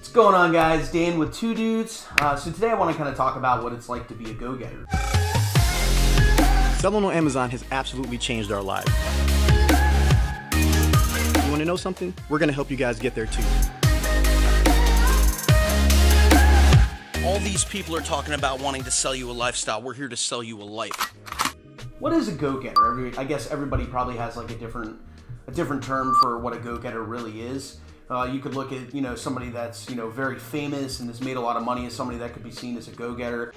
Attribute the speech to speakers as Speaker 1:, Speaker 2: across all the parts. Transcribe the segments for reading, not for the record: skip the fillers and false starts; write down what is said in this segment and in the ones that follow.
Speaker 1: What's going on, guys? Dan with Two Dudes. So today I want to kind of talk about what it's like to be a go-getter.
Speaker 2: Selling on Amazon has absolutely changed our lives. You want to know something? We're going to help you guys get there too.
Speaker 3: All these people are talking about wanting to sell you a lifestyle. We're here to sell you a life.
Speaker 1: What is a go-getter? I guess everybody probably has like a different term for what a go-getter really is. You could look at, somebody that's, very famous and has made a lot of money as somebody that could be seen as a go-getter.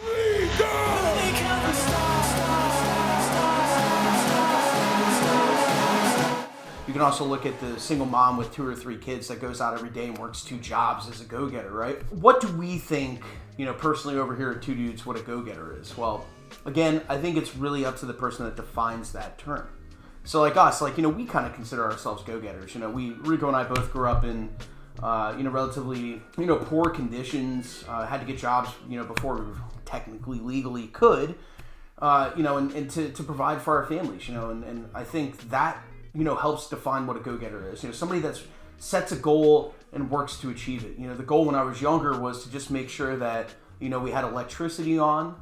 Speaker 1: You can also look at the single mom with 2 or 3 kids that goes out every day and works 2 jobs as a go-getter, right? What do we think, personally over here at Two Dudes, what a go-getter is? Well, again, I think it's really up to the person that defines that term. So like us, we kind of consider ourselves go-getters. Rico and I both grew up in, relatively, poor conditions, had to get jobs, before we technically legally could, and to provide for our families, and I think that, helps define what a go-getter is. Somebody that sets a goal and works to achieve it. The goal when I was younger was to just make sure that, we had electricity on,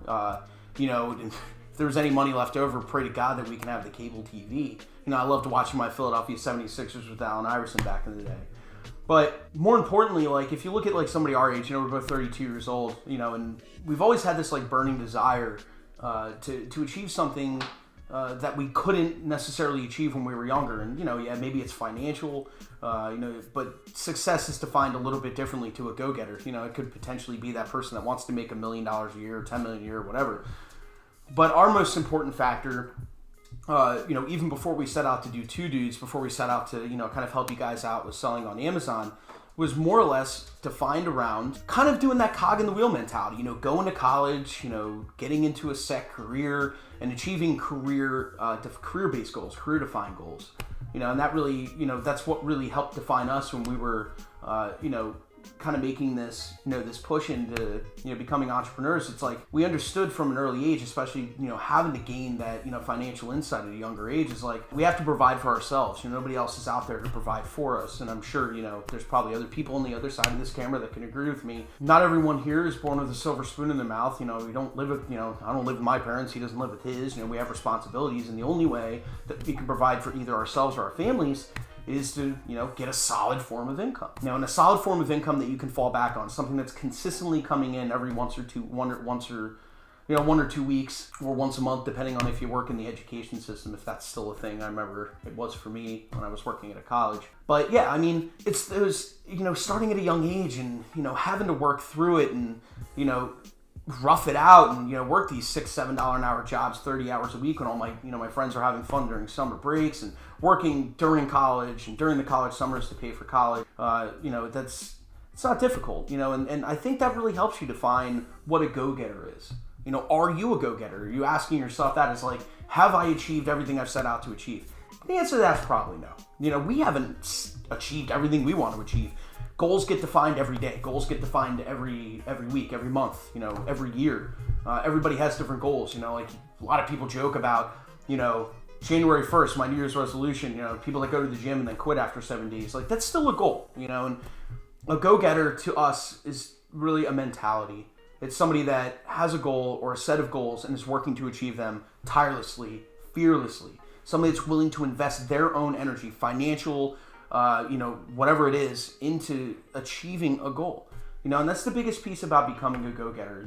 Speaker 1: if there was any money left over, pray to God that we can have the cable TV. I loved watching my Philadelphia 76ers with Allen Iverson back in the day. But more importantly, if you look at somebody our age, we're both 32 years old, and we've always had this burning desire to achieve something that we couldn't necessarily achieve when we were younger. And, maybe it's financial, but success is defined a little bit differently to a go-getter. It could potentially be that person that wants to make $1 million a year, $10 million a year, whatever. But our most important factor, even before we set out to do Two Dudes, before we set out to, kind of help you guys out with selling on Amazon, was more or less defined around kind of doing that cog in the wheel mentality, going to college, getting into a set career and achieving career-based goals, career-defined goals. And that really, that's what really helped define us when we were, kind of making this, this push into, becoming entrepreneurs. It's like we understood from an early age, especially, having to gain that, financial insight at a younger age, is like we have to provide for ourselves. Nobody else is out there to provide for us. And I'm sure, there's probably other people on the other side of this camera that can agree with me. Not everyone here is born with a silver spoon in their mouth. We don't live with, I don't live with my parents. He doesn't live with his. We have responsibilities. And the only way that we can provide for either ourselves or our families is to, get a solid form of income. And a solid form of income that you can fall back on, something that's consistently coming in every one or 2 weeks, or once a month, depending on if you work in the education system, if that's still a thing. I remember it was for me when I was working at a college. But yeah, it was, starting at a young age and, having to work through it and, rough it out and, work these $6, $7 an hour jobs, 30 hours a week when all my, my friends are having fun during summer breaks and working during college and during the college summers to pay for college. It's not difficult, and I think that really helps you define what a go-getter is. Are you a go-getter? Are you asking yourself that? It's like, have I achieved everything I've set out to achieve? The answer to that is probably no. We haven't achieved everything we want to achieve. Goals get defined every day. Goals get defined every week, every month, every year. Everybody has different goals. A lot of people joke about, January 1st, my New Year's resolution, people that go to the gym and then quit after 7 days. That's still a goal, and a go-getter to us is really a mentality. It's somebody that has a goal or a set of goals and is working to achieve them tirelessly, fearlessly. Somebody that's willing to invest their own energy, financial, whatever it is, into achieving a goal. And that's the biggest piece about becoming a go-getter.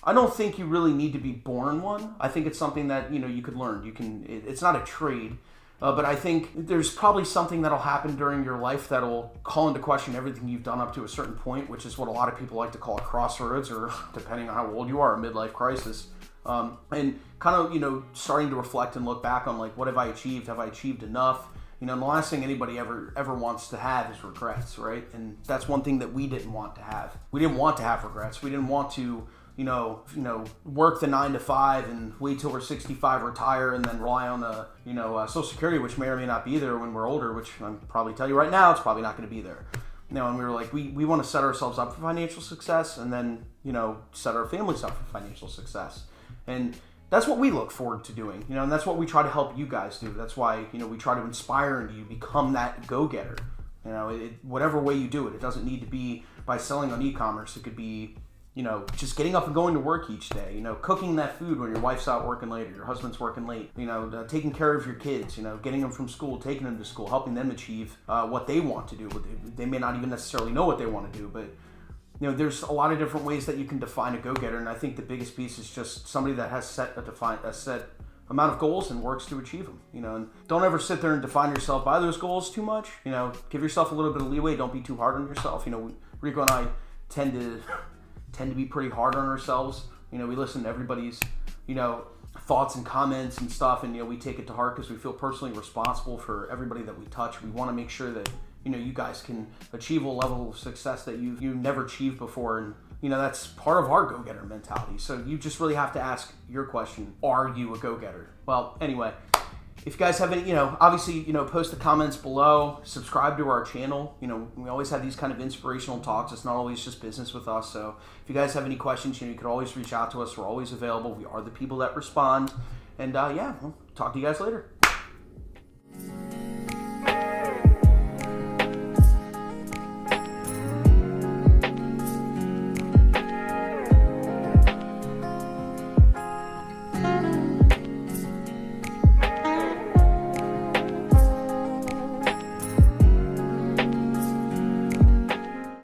Speaker 1: I don't think you really need to be born one. I think it's something that, you could learn. It's not a trade. But I think there's probably something that'll happen during your life that'll call into question everything you've done up to a certain point, which is what a lot of people like to call a crossroads, or depending on how old you are, a midlife crisis. And kind of, starting to reflect and look back on what have I achieved? Have I achieved enough? And the last thing anybody ever wants to have is regrets, right? And that's one thing that we didn't want to have. We didn't want to have regrets. We didn't want to, work the 9 to 5 and wait till we're 65, retire, and then rely on the, Social Security, which may or may not be there when we're older, which I'll probably tell you right now, it's probably not going to be there. And we were like, we want to set ourselves up for financial success and then, set our families up for financial success. And that's what we look forward to doing, and that's what we try to help you guys do. That's why, we try to inspire you to become that go-getter. You know, whatever way you do it, it doesn't need to be by selling on e-commerce. It could be, you know, just getting up and going to work each day, you know, cooking that food when your wife's out working late or your husband's working late, you know, taking care of your kids, you know, getting them from school, taking them to school, helping them achieve what they want to do. They may not even necessarily know what they want to do, but, you know, there's a lot of different ways that you can define a go-getter, and I think the biggest piece is just somebody that has a set amount of goals and works to achieve them, you know, and don't ever sit there and define yourself by those goals too much. You know, give yourself a little bit of leeway. Don't be too hard on yourself. You know, Rico and I tend to be pretty hard on ourselves. You know, we listen to everybody's, you know, thoughts and comments and stuff, and, you know, we take it to heart because we feel personally responsible for everybody that we touch. We want to make sure that, you know, you guys can achieve a level of success that you've never achieved before, and, you know, that's part of our go-getter mentality. So you just really have to ask your question, are you a go-getter? Well, anyway, if you guys have any, you know, obviously, you know, post the comments below, subscribe to our channel. You know, we always have these kind of inspirational talks. It's not always just business with us. So if you guys have any questions, you know, you could always reach out to us. We're always available. We are the people that respond. And yeah, we'll talk to you guys later.